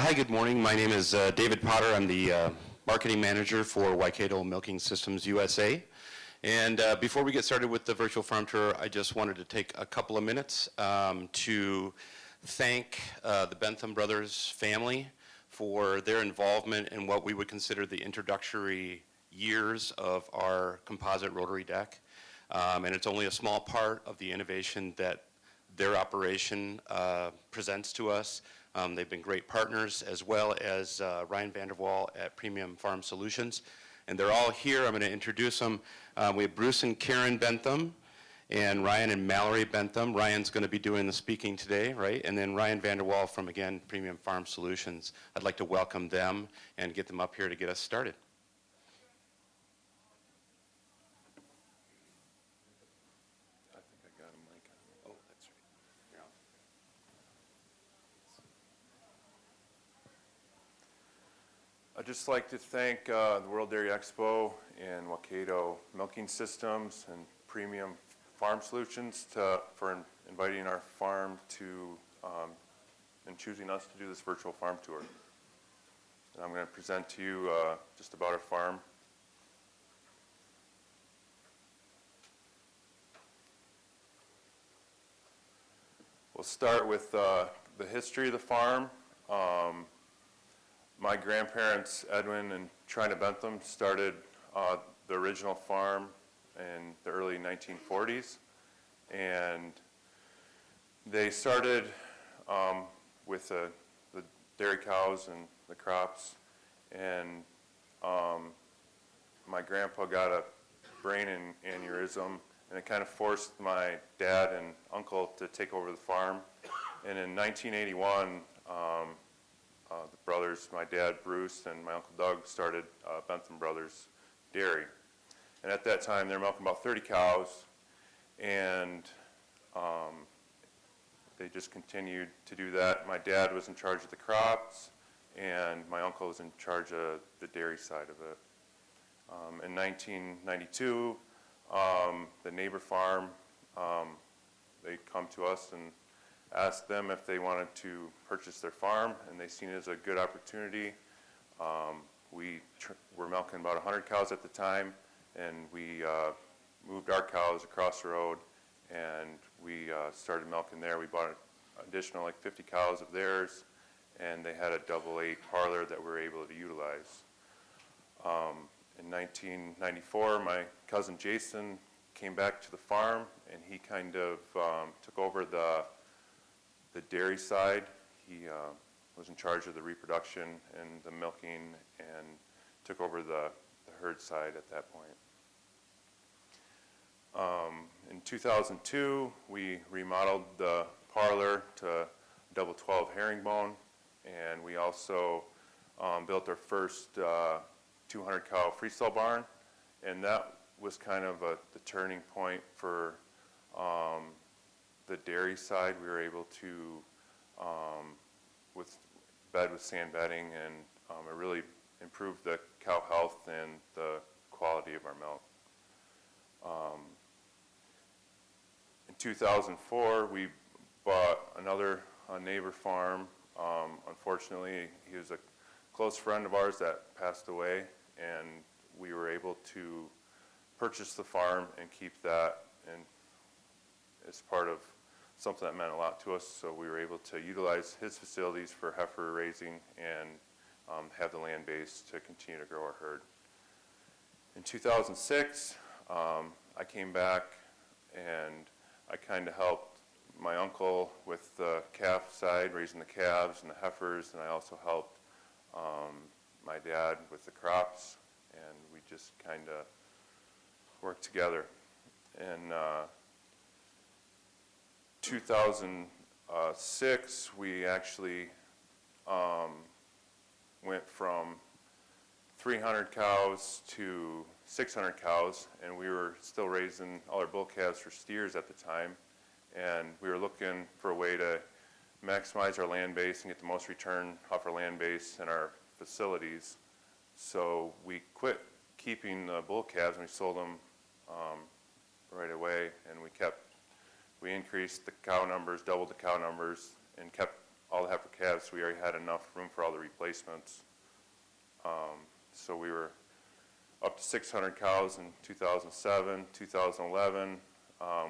Hi, good morning. My name is David Potter. I'm the marketing manager for Waikato Milking Systems USA. And before we get started with the virtual farm tour, I just wanted to take a couple of minutes to thank the Benthem brothers family for their involvement in what we would consider the introductory years of our composite rotary deck. And it's only a small part of the innovation that their operation presents to us. They've been great partners, as well as Ryan Vanderwall at Premium Farm Solutions. And they're all here. I'm going to introduce them. We have Bruce and Karen Benthem, and Ryan and Mallory Benthem. Ryan's going to be doing the speaking today, right? And then Ryan Vanderwall from, again, Premium Farm Solutions. I'd like to welcome them and get them up here to get us started. I'd just like to thank the World Dairy Expo and Waikato Milking Systems and Premium Farm Solutions for inviting our farm to and choosing us to do this virtual farm tour. And I'm going to present to you just about our farm. We'll start with the history of the farm. My grandparents, Edwin and Trina Benthem, started the original farm in the early 1940s. And they started with the dairy cows and the crops. And my grandpa got a brain aneurysm, and it kind of forced my dad and uncle to take over the farm. And in 1981, the brothers, my dad Bruce and my uncle Doug, started Benthem Brothers Dairy. And at that time, they were milking about 30 cows, and they just continued to do that. My dad was in charge of the crops, and my uncle was in charge of the dairy side of it. In 1992, the neighbor farm, they come to us and asked them if they wanted to purchase their farm, and they seen it as a good opportunity. We were milking about 100 cows at the time, and we moved our cows across the road, and we started milking there. We bought an additional like 50 cows of theirs, and they had a double-8 parlor that we were able to utilize. In 1994, my cousin Jason came back to the farm, and he kind of took over the dairy side. He was in charge of the reproduction and the milking, and took over the herd side at that point. In 2002, we remodeled the parlor to double 12 herringbone, and we also built our first 200 cow freestall barn, and that was kind of the turning point for the dairy side. We were able to bed with sand bedding, and it really improved the cow health and the quality of our milk. In 2004, we bought another neighbor farm. Unfortunately, he was a close friend of ours that passed away, and we were able to purchase the farm and keep that, and as part of something that meant a lot to us. So we were able to utilize his facilities for heifer raising and have the land base to continue to grow our herd. In 2006, I came back and I kind of helped my uncle with the calf side, raising the calves and the heifers, and I also helped my dad with the crops, and we just kind of worked together. And 2006, we actually went from 300 cows to 600 cows, and we were still raising all our bull calves for steers at the time, and we were looking for a way to maximize our land base and get the most return off our land base and our facilities. So we quit keeping the bull calves and we sold them right away, and we increased the cow numbers, doubled the cow numbers, and kept all the heifer calves, we already had enough room for all the replacements. So we were up to 600 cows in 2007, 2011.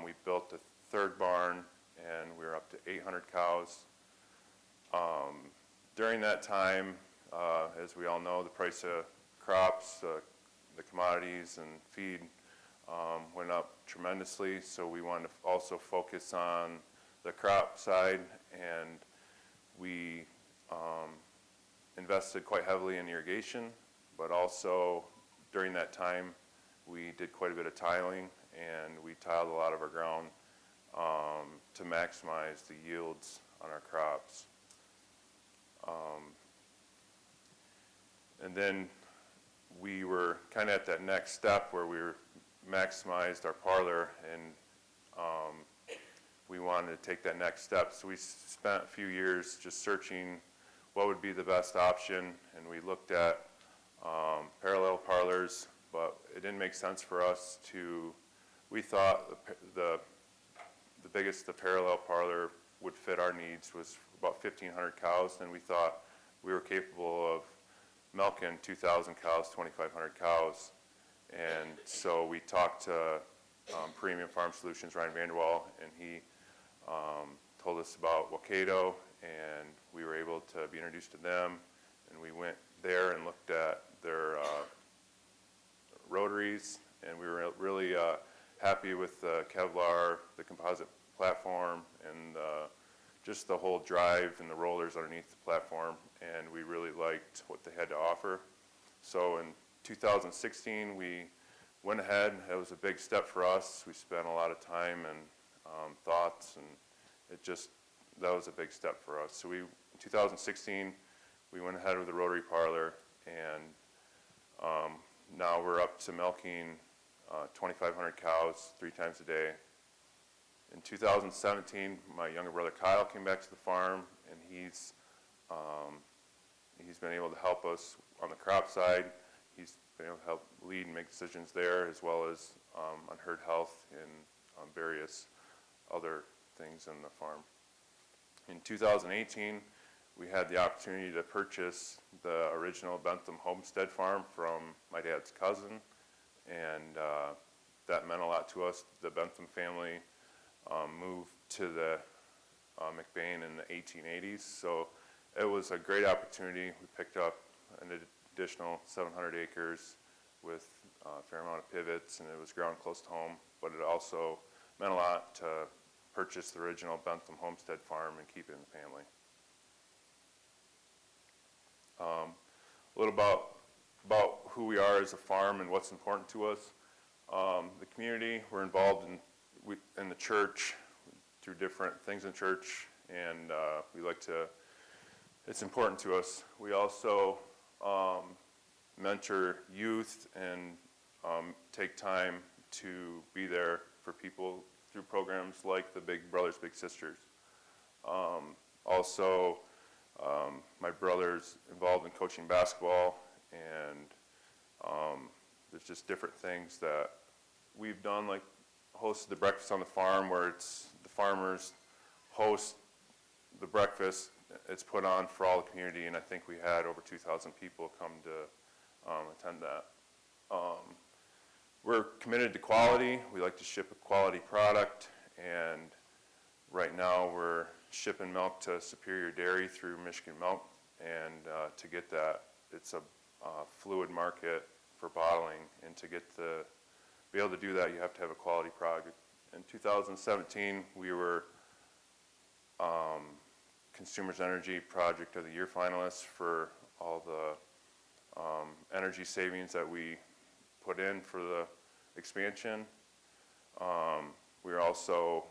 We built the third barn, and we were up to 800 cows. During that time, as we all know, the price of crops, the commodities and feed went up tremendously, so we wanted to also focus on the crop side, and we invested quite heavily in irrigation, but also during that time we did quite a bit of tiling, and we tiled a lot of our ground to maximize the yields on our crops. And then we were kind of at that next step where we maximized our parlor, and we wanted to take that next step. So we spent a few years just searching what would be the best option, and we looked at parallel parlors, but it didn't make sense for us to, we thought the biggest the parallel parlor would fit our needs was about 1,500 cows, and we thought we were capable of milking 2,000 cows, 2,500 cows. And so we talked to Premium Farm Solutions, Ryan Vanderwall, and he told us about Waikato, and we were able to be introduced to them, and we went there and looked at their rotaries, and we were really happy with the Kevlar, the composite platform, and just the whole drive and the rollers underneath the platform, and we really liked what they had to offer. So in 2016, we went ahead. It was a big step for us. We spent a lot of time and thoughts, and that was a big step for us. So in 2016, we went ahead with the Rotary Parlor, and now we're up to milking 2,500 cows 3 times a day. In 2017, my younger brother Kyle came back to the farm, and he's been able to help us on the crop side. He's been able to help lead and make decisions there, as well as on herd health and various other things in the farm. In 2018, we had the opportunity to purchase the original Benthem homestead farm from my dad's cousin, and that meant a lot to us. The Benthem family moved to the McBain in the 1880s, so it was a great opportunity. We picked up an additional 700 acres with a fair amount of pivots, and it was ground close to home, but it also meant a lot to purchase the original Benthem homestead farm and keep it in the family. A little about who we are as a farm and what's important to us. The community, we're involved in the church through different things in church, and it's important to us. We also mentor youth and take time to be there for people through programs like the Big Brothers Big Sisters. Also, my brother's involved in coaching basketball, and there's just different things that we've done, like hosted the breakfast on the farm, where it's the farmers host the breakfast. It's put on for all the community, and I think we had over 2,000 people come to attend that. We're committed to quality. We like to ship a quality product, and right now we're shipping milk to Superior Dairy through Michigan Milk, and to get that, it's a fluid market for bottling, and to be able to do that, you have to have a quality product. In 2017, we were Consumers Energy Project of the Year finalists for all the energy savings that we put in for the expansion. We were also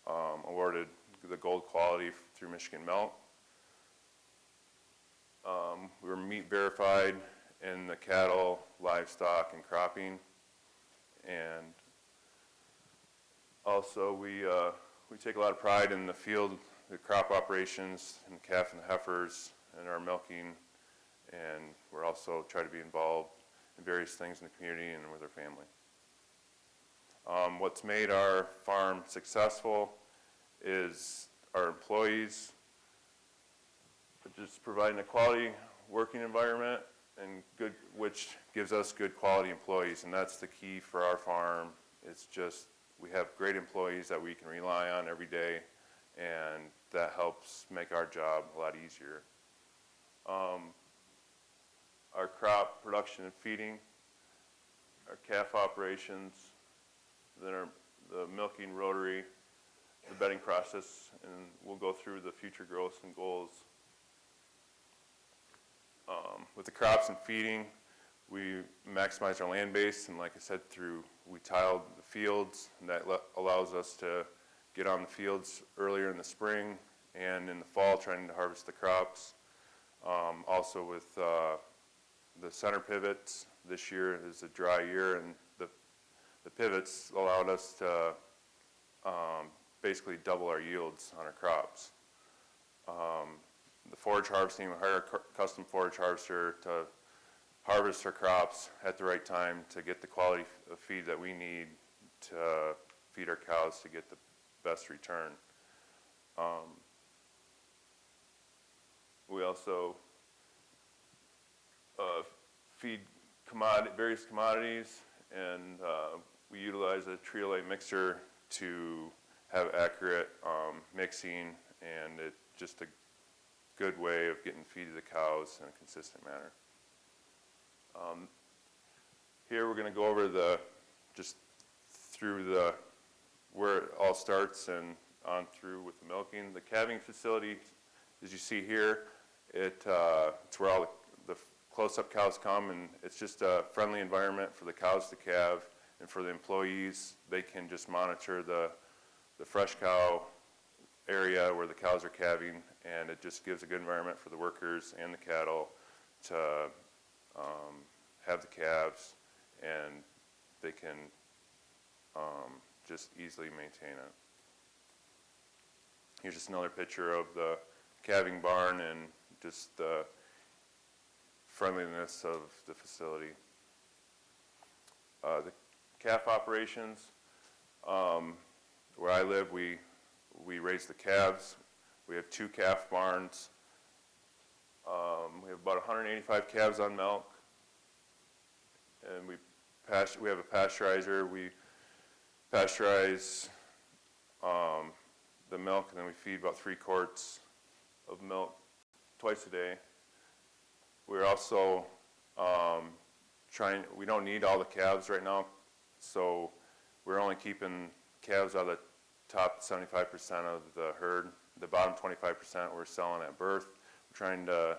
awarded the gold quality through Michigan Milk. We were meat verified in the cattle, livestock, and cropping. And also we take a lot of pride in the field, the crop operations, and the calf and the heifers, and our milking, and we're also try to be involved in various things in the community and with our family. What's made our farm successful is our employees. just providing a quality working environment and good, which gives us good quality employees, and that's the key for our farm. It's just we have great employees that we can rely on every day, and that helps make our job a lot easier. Our crop production and feeding, our calf operations, then the milking, rotary, the bedding process, and we'll go through the future growth and goals. With the crops and feeding, we maximize our land base, and like I said, we tiled the fields, and that allows us to get on the fields earlier in the spring and in the fall trying to harvest the crops. Also with the center pivots, this year is a dry year, and the pivots allowed us to basically double our yields on our crops. The forage harvesting, we hire a custom forage harvester to harvest our crops at the right time to get the quality of feed that we need to feed our cows to get the best return. We also feed various commodities, and we utilize a Trio-A mixer to have accurate mixing, and it's just a good way of getting feed to the cows in a consistent manner. Here we're going to go over just through where it all starts and on through with the milking. The calving facility, as you see here, it's where all the close-up cows come, and it's just a friendly environment for the cows to calve, and for the employees, they can just monitor the fresh cow area where the cows are calving, and it just gives a good environment for the workers and the cattle to have the calves, and they can just easily maintain it. Here's just another picture of the calving barn and just the friendliness of the facility. The calf operations, where I live, we raise the calves. We have 2 calf barns. We have about 185 calves on milk, and we have a pasteurizer. We pasteurize the milk, and then we feed about 3 quarts of milk twice a day. We're also we don't need all the calves right now, so we're only keeping calves out of the top 75% of the herd. The bottom 25% we're selling at birth. We're trying to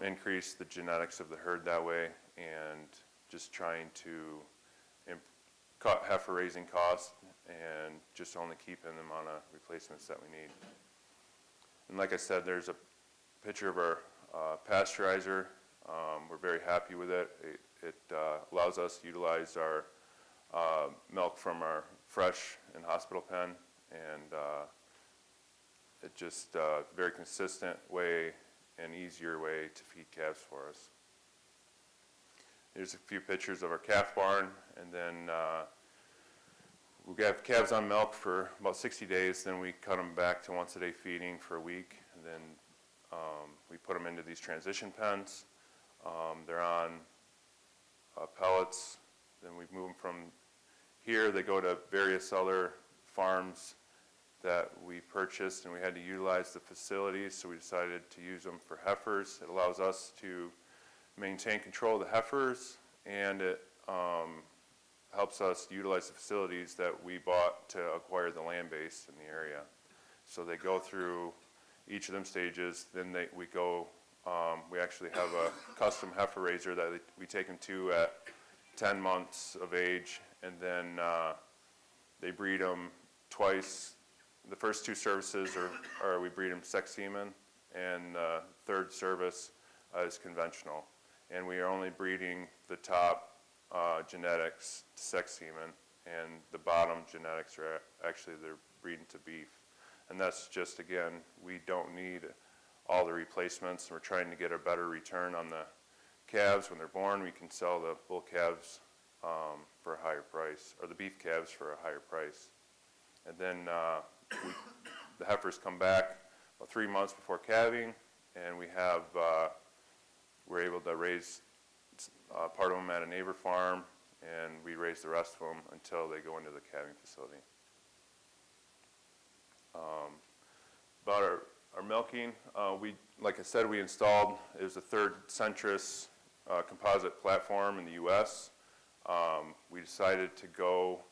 increase the genetics of the herd that way, and just trying to cut heifer raising costs and just only keeping them on replacements that we need. And like I said, there's a picture of our pasteurizer. We're very happy with it. It allows us to utilize our milk from our fresh and hospital pen, and it's just a very consistent way and easier way to feed calves for us. Here's a few pictures of our calf barn, and then we have calves on milk for about 60 days, then we cut them back to once a day feeding for a week, and then we put them into these transition pens. They're on pellets, then we move them from here. They go to various other farms that we purchased, and we had to utilize the facilities, so we decided to use them for heifers. It allows us to maintain control of the heifers, and it helps us utilize the facilities that we bought to acquire the land base in the area. So they go through each of them stages, then we actually have a custom heifer raiser that we take them to at 10 months of age, and then they breed them twice. The first 2 services are we breed them sex semen, and the third service is conventional. And we are only breeding the top genetics to sex semen, and the bottom genetics are actually they're breeding to beef. And that's just, again, we don't need all the replacements. We're trying to get a better return on the calves when they're born. We can sell the bull calves for a higher price, or the beef calves for a higher price. And then the heifers come back about 3 months before calving, and we're able to raise part of them at a neighbor farm, and we raise the rest of them until they go into the calving facility. About our milking, like I said, we installed, it was the third centrist composite platform in the U.S. We decided to go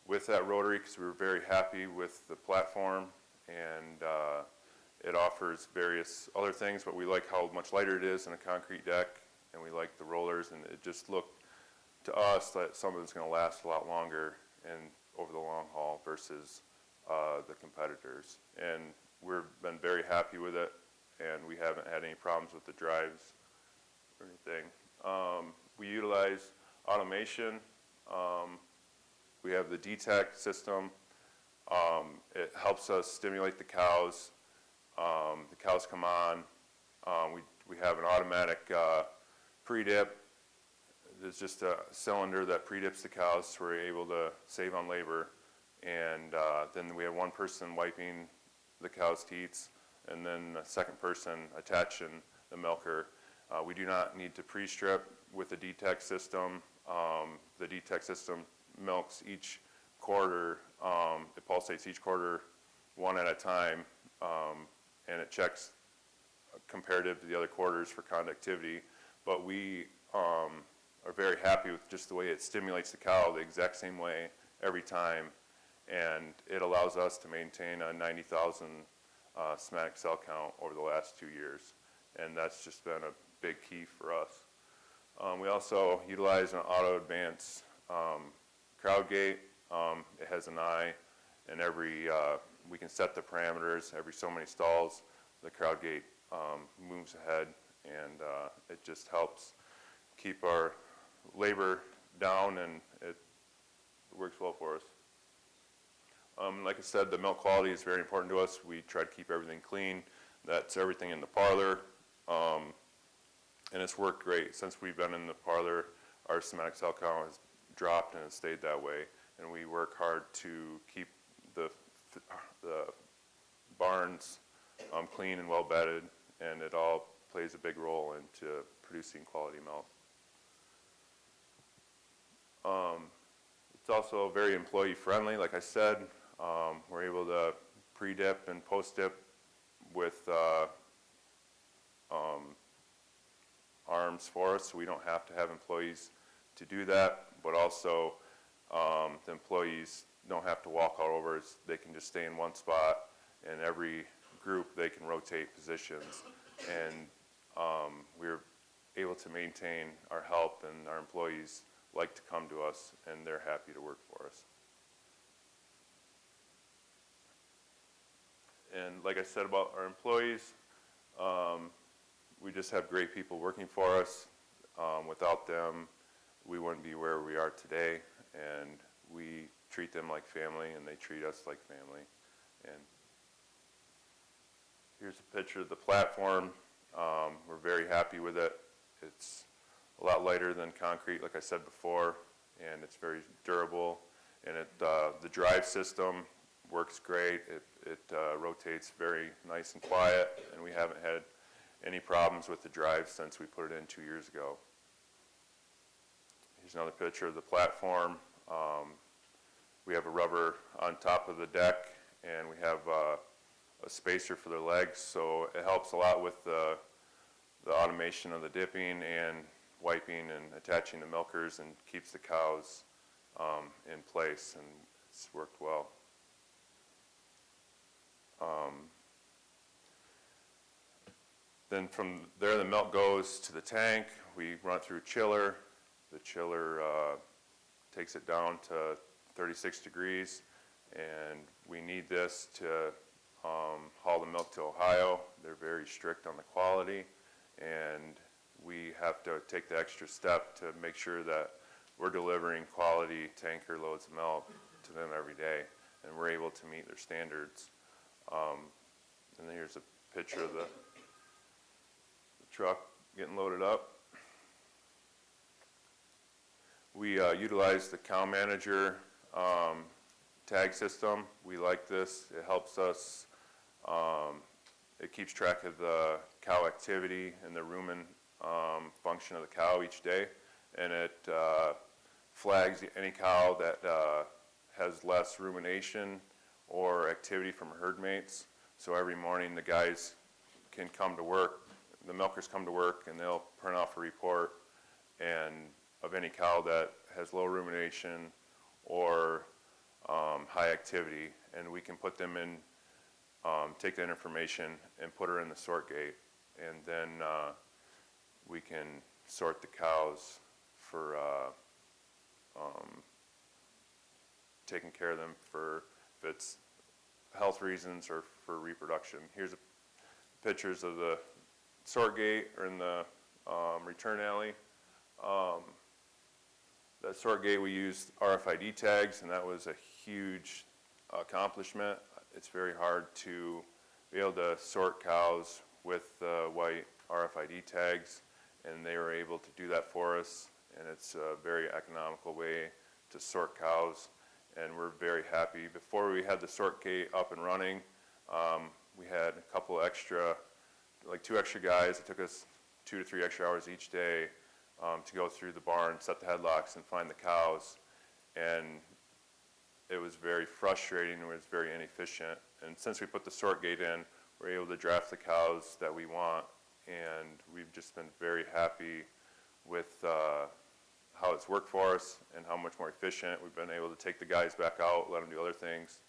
with that rotary because we were very happy with the platform, and it offers various other things, but we like how much lighter it is than a concrete deck, and we like the rollers, and it just looked to us that something that's going to last a lot longer and over the long haul versus the competitors. And we've been very happy with it, and we haven't had any problems with the drives or anything. We utilize automation. We have the DTEC system. It helps us stimulate the cows. The cows come on. We have an automatic pre-dip. There's just a cylinder that pre-dips the cows, so we're able to save on labor. And then we have one person wiping the cow's teats, and then a second person attaching the milker. We do not need to pre-strip with the DTEC system. The DTEC system milks each quarter. It pulsates each quarter one at a time, and it checks comparative to the other quarters for conductivity. But we are very happy with just the way it stimulates the cow the exact same way every time, and it allows us to maintain a 90,000 somatic cell count over the last 2 years, and that's just been a big key for us. We also utilize an auto advance crowd gate. It has an eye, and we can set the parameters every so many stalls. The crowd gate moves ahead, and it just helps keep our labor down, and it works well for us. Like I said, the milk quality is very important to us. We try to keep everything clean. That's everything in the parlor, and it's worked great. Since we've been in the parlor, our somatic cell count has dropped, and it's stayed that way. And we work hard to keep the barns clean and well bedded, and it all plays a big role into producing quality milk. It's also very employee friendly. Like I said, we're able to pre-dip and post-dip with arms for us, so we don't have to have employees to do that, but also the employees don't have to walk all over. They can just stay in one spot, and every group they can rotate positions, and we're able to maintain our help, and our employees like to come to us, and they're happy to work for us. And like I said about our employees, we just have great people working for us. Without them, we wouldn't be where we are today, and we treat them like family, and they treat us like family. And here's a picture of the platform. We're very happy with it. It's a lot lighter than concrete, like I said before, and it's very durable. And the drive system works great. It rotates very nice and quiet, and we haven't had any problems with the drive since we put it in 2 years ago. Here's another picture of the platform. We have a rubber on top of the deck, and we have a spacer for the legs, so it helps a lot with the automation of the dipping and wiping and attaching the milkers, and keeps the cows in place, and it's worked well. Then from there, the milk goes to the tank. We run it through a chiller. The chiller takes it down to 36 degrees, and we need this to haul the milk to Ohio. They're very strict on the quality, and we have to take the extra step to make sure that we're delivering quality tanker loads of milk to them every day, and we're able to meet their standards. And then here's a picture of the truck getting loaded up. We utilize the cow manager tag system. We like this. It helps us It keeps track of the cow activity and the rumen function of the cow each day, and it flags any cow that has less rumination or activity from herd mates. So every morning the guys can come to work, the milkers come to work, and they'll print off a report and of any cow that has low rumination or high activity, and we can put them in, take that information and put her in the sort gate, and then we can sort the cows for taking care of them for if it's health reasons or for reproduction. Here's pictures of the sort gate or in the return alley. That sort gate, we used RFID tags, and that was a huge accomplishment. It's very hard to be able to sort cows with white RFID tags, and they were able to do that for us, and it's a very economical way to sort cows, and we're very happy. Before we had the sort gate up and running, we had a couple extra, like 2 extra guys. It took us 2 to 3 extra hours each day to go through the barn, set the headlocks, and find the cows. And it was very frustrating. It was very inefficient. And since we put the sort gate in, we're able to draft the cows that we want. And we've just been very happy with how it's worked for us and how much more efficient. We've been able to take the guys back out, let them do other things,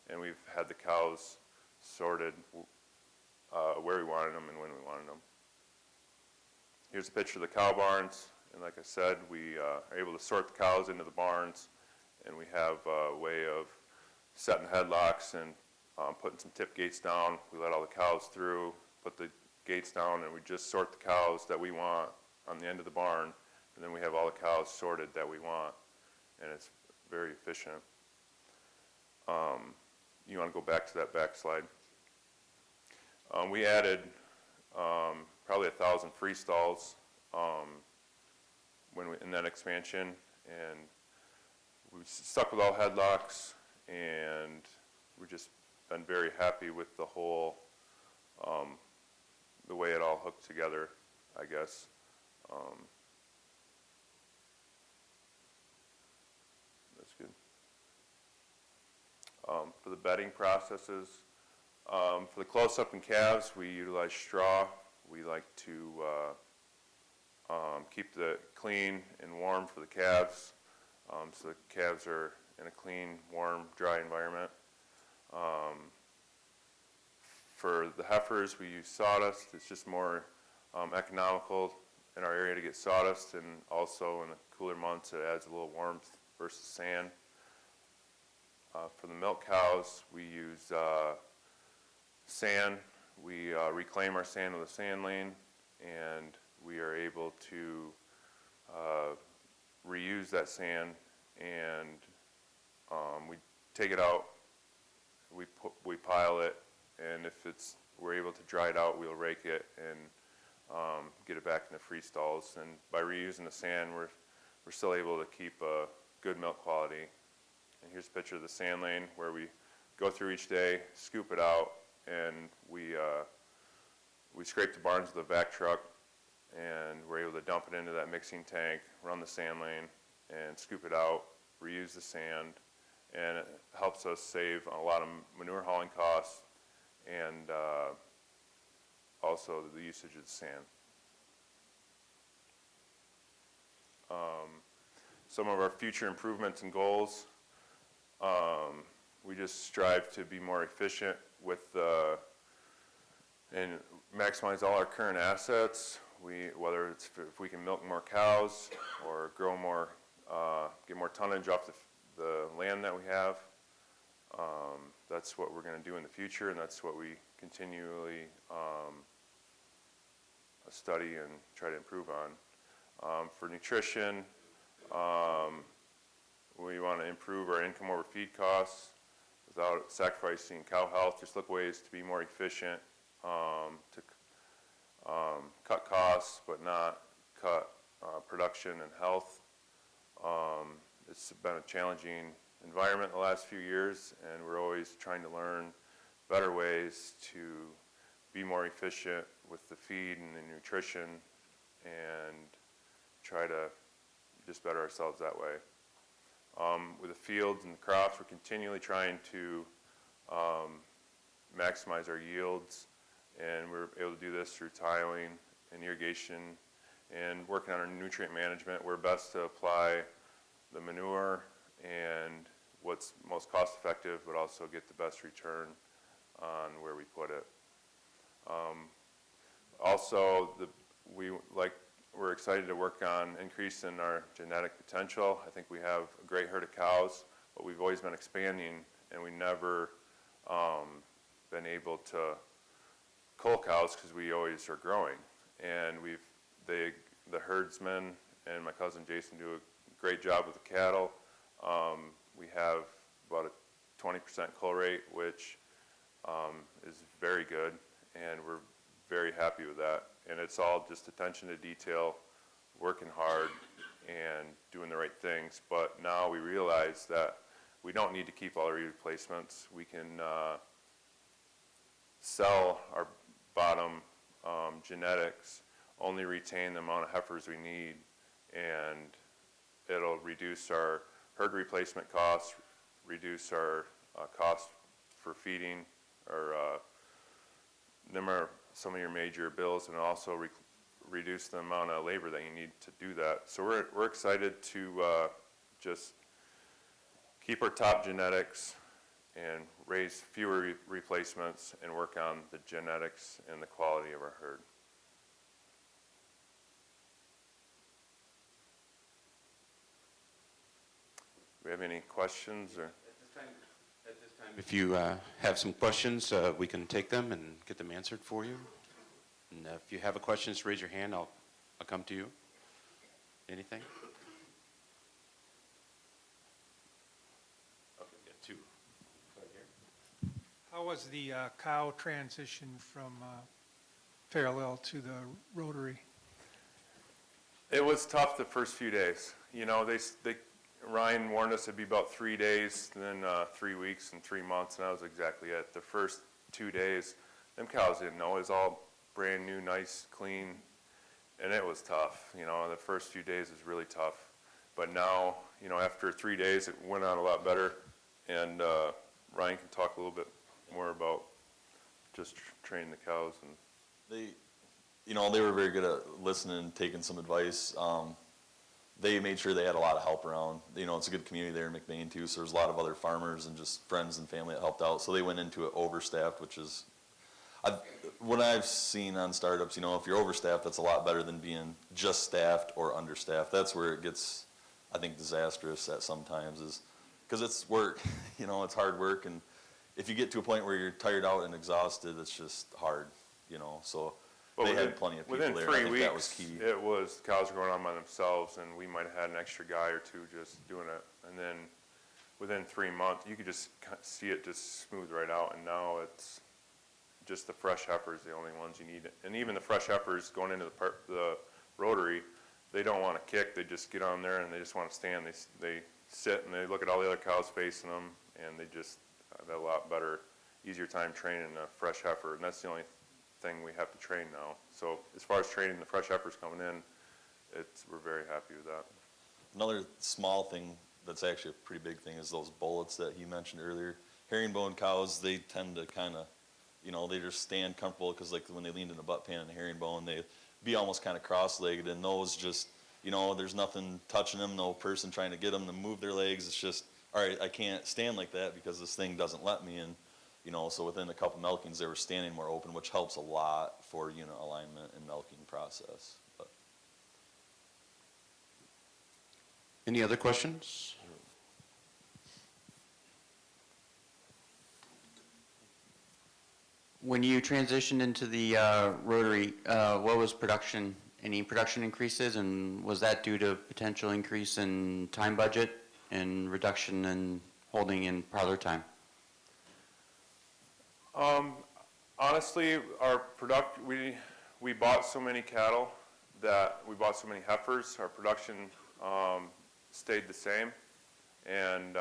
and we've had the cows sorted where we wanted them and when we wanted them. Here's a picture of the cow barns, and like I said, we are able to sort the cows into the barns, and we have a way of setting headlocks and putting some tip gates down. We let all the cows through, put the gates down, and we just sort the cows that we want on the end of the barn, and then we have all the cows sorted that we want, and it's very efficient. You want to go back to that back slide. We added probably 1,000 free stalls in that expansion, and we stuck with all headlocks, and we've just been very happy with the whole, the way it all hooked together, I guess. That's good. For the bedding processes, for the close-up and calves, we utilize straw. We like to keep the clean and warm for the calves, so the calves are in a clean, warm, dry environment. For the heifers, we use sawdust. It's just more economical in our area to get sawdust, and also in the cooler months it adds a little warmth versus sand. For the milk cows, we use sand. We reclaim our sand with a sand lane, and we are able to reuse that sand, and we take it out, we pile it, and if we're able to dry it out, we'll rake it and get it back in the free stalls. And by reusing the sand, we're still able to keep a good milk quality. And here's a picture of the sand lane where we go through each day, scoop it out, and we scrape the barns with a vac truck, and we're able to dump it into that mixing tank, run the sand lane, and scoop it out, reuse the sand, and it helps us save a lot of manure hauling costs and also the usage of the sand. Some of our future improvements and goals, we just strive to be more efficient with and maximize all our current assets. Whether it's if we can milk more cows or grow more, get more tonnage off the land that we have. That's what we're going to do in the future, and that's what we continually study and try to improve on. For nutrition, we want to improve our income over feed costs without sacrificing cow health. Just look ways to be more efficient, to cut costs but not cut production and health. It's been a challenging environment the last few years, and we're always trying to learn better ways to be more efficient with the feed and the nutrition and try to just better ourselves that way. With the fields and the crops, we're continually trying to maximize our yields, and we're able to do this through tiling and irrigation and working on our nutrient management. We're best to apply the manure and what's most cost effective, but also get the best return on where we put it. Also, we're excited to work on increasing our genetic potential. I think we have a great herd of cows, but we've always been expanding, and we never been able to cull cows because we always are growing. And the herdsmen and my cousin Jason do a great job with the cattle. We have about a 20% cull rate, which is very good, and we're very happy with that. And it's all just attention to detail, working hard, and doing the right things. But now we realize that we don't need to keep all our replacements. We can sell our bottom genetics, only retain the amount of heifers we need, and it'll reduce our herd replacement costs, reduce our cost for feeding, or them are some of your major bills, and also reduce the amount of labor that you need to do that. So we're excited to just keep our top genetics and raise fewer replacements and work on the genetics and the quality of our herd. Do we have any questions? Or? At this time, if you have some questions, we can take them and get them answered for you. And if you have a question, just raise your hand. I'll come to you. Anything? Okay, we got two. Right here. How was the cow transition from parallel to the rotary? It was tough the first few days. You know, Ryan warned us it'd be about 3 days, then 3 weeks and 3 months, and that was exactly it. The first 2 days, them cows didn't know. It was all brand new, nice, clean, and it was tough. You know, the first few days was really tough. But now, you know, after 3 days, it went on a lot better, and Ryan can talk a little bit more about just training the cows. And they were very good at listening and taking some advice. They made sure they had a lot of help around. You know, it's a good community there in McBain too, so there's a lot of other farmers and just friends and family that helped out. So they went into it overstaffed, which is, what I've seen on startups, you know, if you're overstaffed, that's a lot better than being just staffed or understaffed. That's where it gets, I think, disastrous at sometimes, is because it's work, you know, it's hard work, and if you get to a point where you're tired out and exhausted, it's just hard, you know, so. But they had plenty of people within there. 3 I think weeks, that was key. it was cows were going on by themselves, and we might have had an extra guy or two just doing it. And then within 3 months, you could just see it just smooth right out. And now it's just the fresh heifers, the only ones you need. And even the fresh heifers going into the rotary, they don't want to kick. They just get on there and they just want to stand. They sit and they look at all the other cows facing them, and they just have a lot better, easier time training a fresh heifer. And that's the only thing we have to train now. So as far as training the fresh heifers coming in, we're very happy with that. Another small thing that's actually a pretty big thing is those bullets that he mentioned earlier. Herringbone cows, they tend to kind of, you know, they just stand comfortable because like when they leaned in a butt pan and a herringbone, they'd be almost kind of cross-legged, and those just, you know, there's nothing touching them, no person trying to get them to move their legs. It's just, all right, I can't stand like that because this thing doesn't let me. And you know, so within a couple milkings, they were standing more open, which helps a lot for unit alignment and milking process. But. Any other questions? When you transitioned into the rotary, what was production? Any production increases, and was that due to potential increase in time budget and reduction in holding in parlor time? Honestly, we bought so many cattle that we bought so many heifers, our production stayed the same, and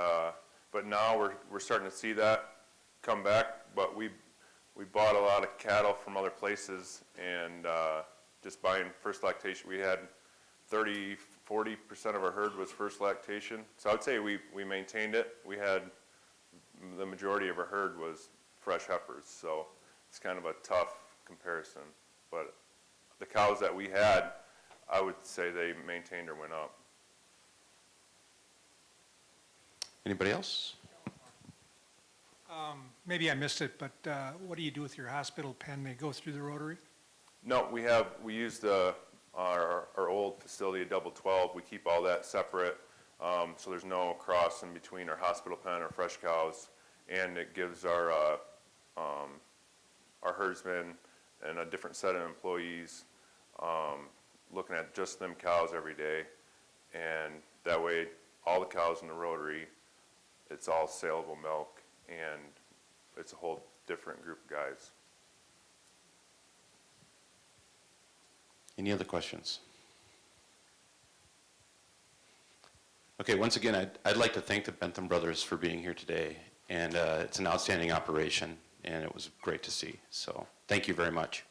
but now we're starting to see that come back. But we we bought a lot of cattle from other places, and just buying first lactation, we had 40% of our herd was first lactation. So I would say we maintained it. We had the majority of our herd was fresh heifers, so it's kind of a tough comparison. But the cows that we had, I would say they maintained or went up. Anybody else? Maybe I missed it, but what do you do with your hospital pen? They go through the Rotary? No, we use our old facility at Double 12. We keep all that separate, so there's no cross in between our hospital pen or fresh cows, and it gives our herdsmen and a different set of employees looking at just them cows every day, and that way all the cows in the Rotary, it's all saleable milk, and it's a whole different group of guys. Any other questions? Okay, once again, I'd like to thank the Benthem brothers for being here today, and it's an outstanding operation, and it was great to see. So thank you very much.